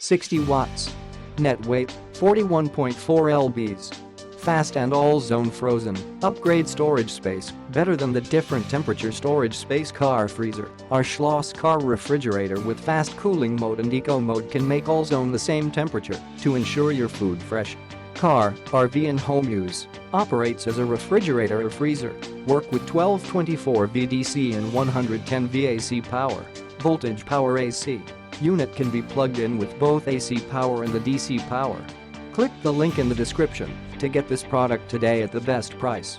60 watts. Net weight, 41.4 lbs. Fast and all zone frozen. Upgrade storage space, better than the different temperature storage space car freezer. Our Schloss car refrigerator with fast cooling mode and eco mode can make all zone the same temperature to ensure your food fresh. Car, RV and home use. Operates as a refrigerator or freezer. Work with 1224 VDC and 110 VAC power. Voltage power AC. Unit can be plugged in with both AC power and the DC power. Click the link in the description to get this product today at the best price.